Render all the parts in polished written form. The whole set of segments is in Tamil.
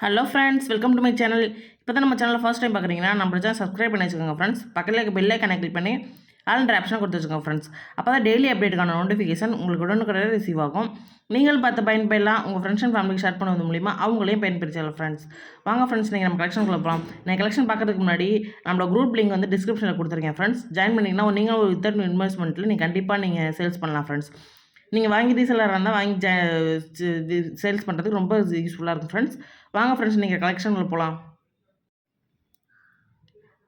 Hello friends, welcome to my channel. இப்போ தான் நம்ம சேனலில் ஃபர்ஸ்ட் டைம் பார்க்குறீங்கன்னா நம்ம சேனல் சப்ஸ்கிரைப் பண்ணி வச்சுக்கோங்க ஃப்ரெண்ட்ஸ். பக்கத்தில் இருக்க பெல் ஐக்கானை கிளிக் பண்ணி ஆல்ன்ற ஆப்ஷனை கொடுத்து வச்சுக்கோங்க ஃப்ரெண்ட்ஸ். அப்போ தான் டெய்லி அப்டேட்டுக்கான நோட்டிஃபிகேஷன் உங்களுக்கு உடனுக்குடனே ரிசீவ் ஆகும். நீங்கள் பார்த்து பயன்பெறலாம், உங்கள் ஃப்ரெண்ட்ஸ் அண்ட் ஃபேமிலிக்கு ஷேர் பண்ணுவது மூலிமா அவங்களையும் பயன்படுத்தலாம் ஃப்ரெண்ட்ஸ். வாங்க ஃப்ரெண்ட்ஸ், நீங்கள் நம்ம கலெக்ஷனுக்குள்ள போகலாம். நான் கலெக்ஷன் பார்க்கறதுக்கு முன்னாடி நம்மளோட குரூப் லிங்க் வந்து டிஸ்கிரிப்ஷனில் கொடுத்துருக்கேன் ஃப்ரெண்ட்ஸ். ஜாயின் பண்ணிங்கன்னா நீங்கள் ஒரு வித்தவுட் இன்வெஸ்ட்மெண்ட்டில் நீங்கள் கண்டிப்பாக நீங்கள் சேல்ஸ் பண்ணலாம் ஃப்ரெண்ட்ஸ். நீங்கள் வாங்கி ரீசெல்லராக இருந்தால் வாங்கி சேல்ஸ் பண்ணுறதுக்கு ரொம்ப யூஸ்ஃபுல்லாக இருக்கும் ஃப்ரெண்ட்ஸ். வாங்க ஃப்ரெண்ட்ஸ், நீங்கள் கலெக்ஷனில் போகலாம்.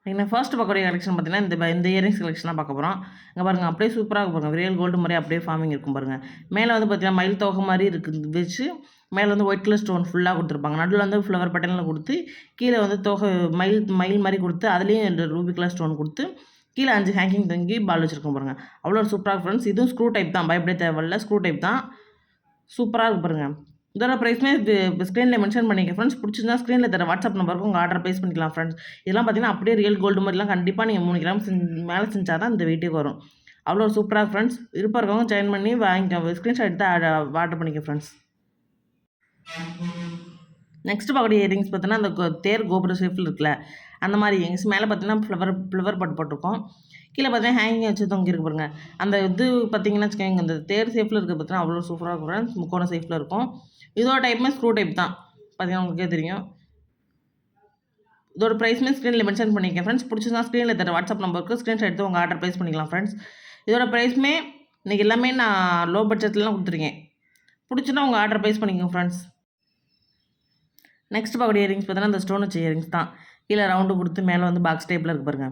நீங்கள் ஃபர்ஸ்ட் பார்க்கக்கூடிய கலெக்ஷன் பார்த்தீங்கன்னா இந்த இயரிங்ஸ் கலெக்ஷனாக பார்க்க போகிறோம். இங்கே பாருங்கள், அப்படியே சூப்பராக பாருங்கள். ரியல் கோல்டு மாதிரி அப்படியே ஃபார்மிங் இருக்கும் பாருங்கள். மேலே வந்து பார்த்தீங்கன்னா மயில் தோகை மாதிரி இருக்குது வச்சு மேலே வந்து ஒயிட் கலர் ஸ்டோன் ஃபுல்லாக கொடுத்துருப்பாங்க. நடுவில் வந்து ஃப்ளவர் பட்டனில் கொடுத்து கீழே வந்து தோகை மயில் மாதிரி கொடுத்து அதுலேயும் ரூபி கலர் ஸ்டோன் கொடுத்து கீழே 5 ஹேங்கிங் தங்கி பால் வச்சுருக்கோம் பாருங்கள். அவ்வளோ சூப்பராக ஃப்ரெண்ட்ஸ். இதுவும் ஸ்க்ரூ டைப் தான், பயப்படே தேவையில்ல. ஸ்க்ரூ டைப் தான், சூப்பராக இருக்கு பாருங்கள். இதோட ப்ரைஸ்மே ஸ்க்ரீனில் மென்ஷன் பண்ணிக்க ஃப்ரெண்ட்ஸ். பிடிச்சிருந்தா ஸ்க்ரீனில் தர வாட்ஸ்அப் நம்பருக்கு உங்கள் ஆர்டர் ப்ளேஸ் பண்ணிக்கலாம் ஃப்ரெண்ட்ஸ். இதெல்லாம் பார்த்தீங்கன்னா அப்படியே ரியல் கோல்டு மாதிரிலாம் கண்டிப்பாக நீங்கள் 3 கிராம் மேலே செஞ்சால் தான் இந்த வெயிட்டுக்கு வரும். அவ்வளோ சூப்பராக ஃப்ரெண்ட்ஸ். விருப்பம் இருக்கவங்க ஜாயின் பண்ணி வாங்கிக்க, ஸ்க்ரீன்ஷாட் எடுத்து ஆர்டர் பண்ணிக்க ஃப்ரெண்ட்ஸ். நெக்ஸ்ட் பார்க்கக்கூடிய இயரிங்ஸ் பார்த்தீங்கன்னா அந்த தேர் கோபுர ஷேப்பில் இருக்குல்ல அந்த மாதிரி இயரிங்ஸ். மேலே பார்த்தீங்கன்னா ஃப்ளவர் பட்டு போட்டிருக்கோம். கீழே பார்த்தீங்கன்னா ஹேங்கிங் வச்சு தொங்கி இருக்கு பாருங்க. அந்த இது பார்த்தீங்கன்னா வச்சுக்கோங்க, அந்த தேர் ஷேப்பில் இருக்க பார்த்தீங்கன்னா அவ்வளோ சூப்பராக இருக்கும் ஃப்ரெண்ட்ஸ். முக்கோண ஷேப்பில் இருக்கும். இதோட டைப்புமே ஸ்க்ரூ டைப் தான், பார்த்தீங்கன்னா உங்களுக்கே தெரியும். இதோட ப்ரைஸ்மே ஸ்க்ரீனில் மென்ஷன் பண்ணியிருக்கேன் ஃப்ரெண்ட்ஸ். பிடிச்சிருந்தா ஸ்க்ரீனில் தர வாட்ஸ்அப் நம்பருக்கு ஸ்க்ரீன்ஷாட் எடுத்து உங்கள் ஆர்டர் ப்ளேஸ் பண்ணிக்கலாம் ஃப்ரெண்ட்ஸ். இதோட ப்ரைஸ்மே இன்றைக்கி எல்லாமே நான் லோ பட்ஜெட்லாம் கொடுத்துருக்கேன். பிடிச்சிருந்தா உங்கள் ஆர்டர் ப்ளேஸ் பண்ணிக்கோங்க ஃப்ரெண்ட்ஸ். நெக்ஸ்ட் பார்க்கக்கூடிய இயரிங்ஸ் பார்த்தீங்கன்னா அந்த ஸ்டோன் வச்ச இயரிங்ஸ் தான். கீழே ரவுண்டு கொடுத்து மேலே வந்து பாக்ஸ் டைப்பில் இருக்கு பாருங்க.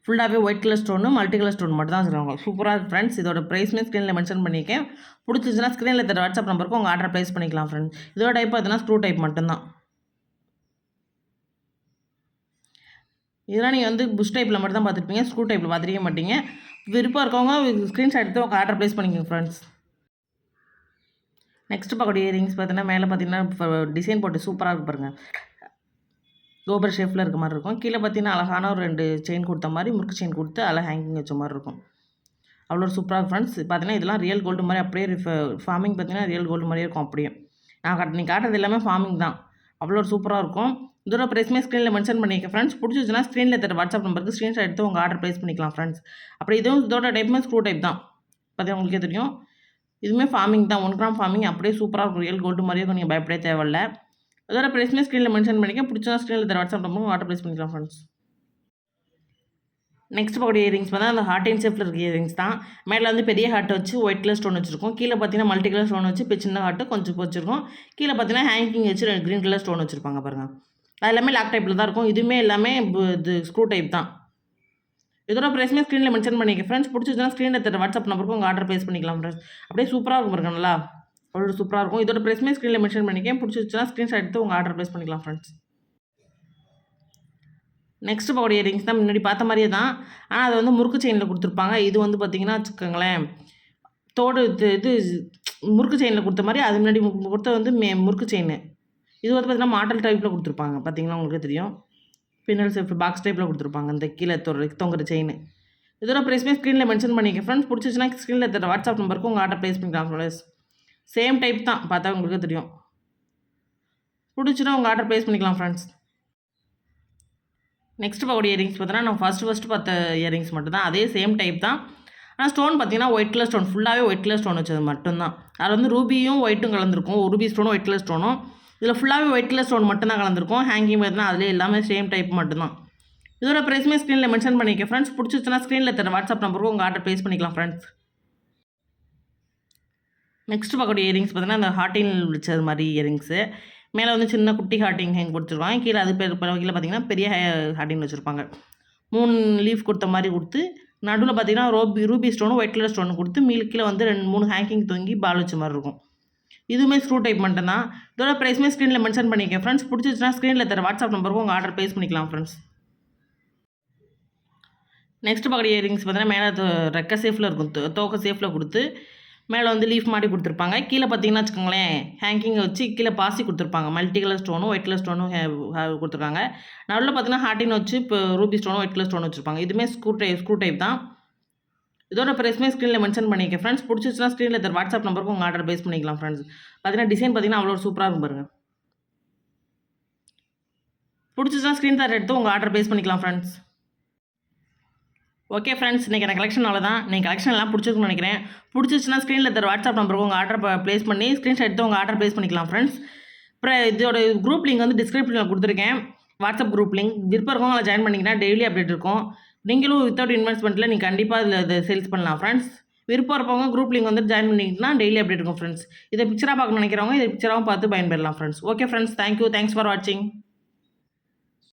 ஃபுல்லாகவே white colour stone multi colour stone மட்டும் தான் வச்சுருக்காங்க. சூப்பராக இருக்குது ஃப்ரெண்ட்ஸ். இதோட ப்ரைஸ்மே ஸ்க்ரீனில் மென்ஷன் பண்ணியிருக்கேன். பிடிச்சிச்சுன்னா ஸ்க்ரீனில் தர வாட்ஸ்அப் நம்பருக்கு உங்கள் ஆர்டர் ப்ளேஸ் பண்ணிக்கலாம் ஃப்ரெண்ட்ஸ். இதோட டைப் பார்த்தீங்கன்னா ஸ்க்ரூ டைப் மட்டும்தான். இதெல்லாம் நீங்கள் வந்து புஷ் டைப்பில் மட்டும் தான் பார்த்துருப்பீங்க, ஸ்க்ரூ டைப்பில் பார்த்துருக்க மாட்டீங்க. விருப்பம் இருக்கவங்க ஸ்க்ரீன்ஷாட் எடுத்து உங்கள் ஆர்டர் ப்ளேஸ் பண்ணிக்கோங்க ஃப்ரெண்ட்ஸ். நெக்ஸ்ட் பார்க்கக்கூடிய இயரிங்ஸ் பார்த்தீங்கன்னா மேலே பார்த்தீங்கன்னா டிசைன் போட்டு சூப்பராக இருக்கு பாருங்கள். கோபுர ஷேப்பில் இருக்க மாதிரி இருக்கும். கீழே பார்த்தீங்கன்னா அழகான ஒரு 2 செயின் கொடுத்த மாதிரி முறுக்கு செயின் கொடுத்து அதில் ஹேங்கிங் வச்ச மாதிரி இருக்கும். அவ்வளோ சூப்பராக ஃப்ரெண்ட்ஸ். பார்த்தீங்கன்னா இதெல்லாம் ரியல் கோல்டு மாதிரி அப்படியே ஃபார்மிங் பார்த்தீங்கன்னா ரியல் கோல்டு மாதிரியே இருக்கும். அப்படியே நீ காட்டுறது எல்லாமே ஃபார்மிங் தான். அவ்வளோ சூப்பராக இருக்கும். இதோட ப்ரைஸ்மே ஸ்க்ரீனில் மென்ஷன் பண்ணிக்க ஃப்ரெண்ட்ஸ். பிடிச்சிச்சுன்னா ஸ்க்ரீனில் தர வாட்ஸ்அப் நம்பருக்கு ஸ்க்ரீன்ஷாட் எடுத்து உங்கள் ஆர்டர் ப்ளேஸ் பண்ணிக்கலாம் ஃப்ரெண்ட்ஸ். அப்படி இதுவும் இதோட டைப்புமே ஸ்க்ரூ டைப் தான், பார்த்தீங்கன்னா உங்களுக்கே தெரியும். இதுவுமே ஃபார்மிங் தான், 1 கிராம் ஃபார்மிங். அப்படியே சூப்பராக இருக்கும், ரியல் கோல்டு மாதிரியே இருக்கும். நீங்கள் பயப்படவே தேவையில்ல. அதோட ப்ரைஸ்மே ஸ்க்ரீனில் மென்ஷன் பண்ணிக்க. பிடிச்சா ஸ்க்ரீனில் தர வாட்ஸ்அப் நம்பருக்கு ஆர்டர் ப்ளேஸ் பண்ணிக்கலாம் ஃப்ரெண்ட்ஸ். நெக்ஸ்ட் பார்க்கக்கூடிய இயரிங்ஸ் பார்த்தா அந்த ஹார்ட் அண்ட் ஷேப்பில் இருக்க இயரிங்ஸ் தான். மேலே வந்து பெரிய ஹார்ட் வச்சு ஒயிட் கலர் ஸ்டோன் வச்சுருக்கோம். கீழே பார்த்தீங்கன்னா மல்டி கலர் ஸ்டோன் வச்சு இப்போ சின்ன ஹார்ட்டு கொஞ்சம் வச்சுருக்கோம். கீழே பார்த்தீங்கன்னா ஹேங்கிங் வச்சு க்ரீன் கலர் ஸ்டோன் வச்சுருப்பாங்க பாருங்கள். அது எல்லாமே லாக் டைப்பில் தான் இருக்கும். இதுவுமே எல்லாமே இது ஸ்க்ரூ டைப் தான். இதோட ப்ரைஸ்மே ஸ்க்ரீனில் மென்ஷன் பண்ணிக்க ஃப்ரெண்ட்ஸ். பிடிச்சிச்சுன்னா ஸ்க்ரீனில் தர வாட்ஸ்அப் நம்பருக்கு உங்கள் ஆர்டர் ப்ளேஸ் பண்ணிக்கலாம் ஃப்ரெண்ட்ஸ். அப்படியே சூப்பராக இருக்கும் பாருங்க, நல்லா அவ்வளோ சூப்பராக இருக்கும். இதோட ப்ரைஸ்மே ஸ்க்ரீனில் மென்ஷன் பண்ணிக்க. பிடிச்சிச்சுன்னா ஸ்க்ரீன்ஷாட் எடுத்து உங்கள் ஆர்டர் ப்ளேஸ் பண்ணிக்கலாம் ஃப்ரெண்ட்ஸ். நெக்ஸ்ட் பார்க்கக்கூடிய இயரிங்ஸ் தான் முன்னாடி பார்த்த மாதிரியே தான், ஆனால் அது வந்து முறுக்கு செயினில் கொடுத்துருப்பாங்க. இது வந்து பார்த்திங்கன்னா வச்சுக்கோங்களேன், தோடு இது முறுக்கு செயினில் கொடுத்த மாதிரி. அது முன்னாடி கொடுத்த வந்து முறுக்கு செயின். இது வந்து பார்த்திங்கன்னா மாடல் டைப்பில் கொடுத்துருப்பாங்க. பார்த்திங்கன்னா உங்களுக்கு தெரியும், பின்னல் ஷேப் பாக்ஸ் டைப்பில் கொடுத்துருப்பாங்க இந்த கீழே தொங்குற செயின். இதோட ப்ரைஸ்மே ஸ்க்ரீனில் மென்ஷன் பண்ணிக்க ஃப்ரெண்ட்ஸ். பிடிச்சிச்சுன்னா ஸ்க்ரீனில் தர வாட்ஸ்அப் நம்பருக்கு உங்கள் ஆர்டர் ப்ளேஸ் பண்ணிக்கலாம் ஃப்ரெண்ட்ஸ். சேம் டைப் தான், பார்த்தா உங்களுக்கு தெரியும். பிடிச்சினா உங்கள் ஆர்டர் ப்ளேஸ் பண்ணிக்கலாம் ஃப்ரெண்ட்ஸ். நெக்ஸ்ட் பார்க்கக்கூடிய இயரிங்ஸ் பார்த்தீங்கன்னா நான் ஃபஸ்ட்டு பார்த்த இயரிங்ஸ் மட்டும் தான், அதே சேம் டைப் தான். ஆனால் ஸ்டோன் பார்த்தீங்கன்னா ஒயிட் கலர் ஸ்டோன், ஃபுல்லாகவே ஒயிட் கலர் ஸ்டோன் வச்சது மட்டும்தான். அதில் வந்து ரூபியும் ஒயிட்டும் கலந்துருக்கும். ரூபி ஸ்டோனும் ஒயிட் கலர் ஸ்டோனும். இதில் ஃபுல்லாகவே ஒயிட் கலர் ஸ்டோன் மட்டும்தான் கலந்துருக்கும். ஹேங்கிங் பார்த்தீங்கன்னா அதிலே எல்லாமே சேம் டைப் மட்டும்தான். இதோட ப்ரைஸ்மே ஸ்க்ரீனில் மென்ஷன் பண்ணிக்க ஃப்ரெண்ட்ஸ். பிடிச்சிச்சுன்னா ஸ்க்ரீனில் தர வாட்ஸ்அப் நம்பருக்கு உங்கள் ஆர்டர் ப்ளேஸ் பண்ணிக்கலாம் ஃப்ரெண்ட்ஸ். நெக்ஸ்ட் பார்க்கக்கூடிய இயரிங்ஸ் பார்த்தீங்கன்னா அந்த ஹார்ட்டின் வச்சது மாதிரி இயரிங்ஸு. மேலே வந்து சின்ன குட்டி ஹார்ட்டிங் ஹேங் கொடுத்துருவாங்க. கீழே அது கீழே பார்த்தீங்கன்னா பெரிய ஹார்ட்டின் வச்சுருப்பாங்க. 3 லீஃப் கொடுத்த மாதிரி கொடுத்து நடுவில் பார்த்தீங்கன்னா ரூபி ஸ்டோனும் ஒயிட் கலர் ஸ்டோன் கொடுத்து கீழே வந்து 3 ஹேங்கிங் தொங்கி பால் வச்ச மாதிரி இருக்கும். இதுவுமே ஸ்க்ரூ டைப் மட்டும் தான். இதோட ப்ரைஸ்மே ஸ்க்ரீனில் மென்ஷன் பண்ணிக்க ஃப்ரெண்ட்ஸ். பிடிச்சிச்சுன்னா ஸ்க்ரீனில் தர வாட்ஸ்அப் நம்பருக்கு உங்கள் ஆர்டர் ப்ளேஸ் பண்ணிக்கலாம் ஃப்ரெண்ட்ஸ். நெக்ஸ்ட் பார்க்கக்கூடிய இயரிங்ஸ் பார்த்தீங்கன்னா மேலே ரெக்க சேஃபில் இருக்கும், தோக்க சேஃபில் கொடுத்து மேலே வந்து லீஃப் மாதிரி கொடுத்துருப்பாங்க. கீழே பார்த்தீங்கன்னா வச்சுக்கோங்களேன், ஹேங்கிங் வச்சு கீழே பாசி கொடுத்துருப்பாங்க. மல்டி கலர் ஸ்டோனும் ஒயிட் கலர் ஸ்டோனும் கொடுத்துருக்காங்க. நடுவில் பார்த்தீங்கன்னா ஹார்ட்டின் வச்சு இப்போ ரூபி ஸ்டோனும் ஒயிட் கலர் ஸ்டோன் வச்சுருப்பாங்க. இதுவுமே ஸ்க்ரூ டைப் தான். இதோட ப்ரைஸ்மே ஸ்க்ரீனில் மென்ஷன் பண்ணிக்க ஃப்ரெண்ட்ஸ். பிடிச்சிச்சுன்னா ஸ்க்ரீனில் தர வாட்ஸ்அப் நம்பருக்கு உங்கள் ஆர்டர் ப்ளேஸ் பண்ணிக்கலாம் ஃப்ரெண்ட்ஸ். பார்த்தீங்கன்னா டிசைன் பார்த்தீங்கன்னா அவ்வளோ சூப்பராக இருக்கும் பாருங்கள். பிடிச்சிச்சுன்னா ஸ்க்ரீன்ஷாட் எடுத்து உங்கள் ஆர்டர் ப்ளேஸ் பண்ணிக்கலாம் ஃப்ரெண்ட்ஸ். ஓகே ஃப்ரெண்ட்ஸ், இன்றைக்கி எனக்கு கலெக்ஷன் அவ்வளோதான். நீங்கள் கலெக்ஷன் எல்லாம் பிடிச்சிருக்குன்னு நினைக்கிறேன். பிடிச்சிச்சுன்னா ஸ்க்ரீனில் தர வாட்ஸ்அப் நம்பருக்கு உங்கள் ஆர்டர் ப்ளேஸ் பண்ணி ஸ்க்ரீன்ஷாட் எடுத்து உங்கள் ஆர்டர் ப்ளேஸ் பண்ணிக்கலாம் ஃப்ரெண்ட்ஸ். அப்புறம் இதோட குரூப் லிங்க் வந்து டிஸ்கிரிப்ஷனில் கொடுத்துருக்கேன். வாட்ஸ்அப் குரூப் லிங்க் விருப்பம் இருக்கவங்க ஜாயின் பண்ணிங்கன்னா டெய்லி அப்டேட் இருக்கும். நீங்களும் வித்தவுட் இன்வெஸ்ட்மெண்ட்டில் நீங்கள் கண்டிப்பாக இதில் இதை சேல்ஸ் பண்ணலாம் ஃப்ரெண்ட்ஸ். விருப்பம் இருப்பவங்க குரூப் லிங்க் வந்து ஜாயின் பண்ணிங்கன்னா டெய்லி அப்டேட் இருக்கும் ஃப்ரெண்ட்ஸ். இதை பிக்சராக பார்க்கணும்னு நினைக்கிறவங்க இதை பிக்சராகவும் பார்த்து பயன்பெறலாம் friends. Okay friends, thank you, thanks for வாட்சிங்.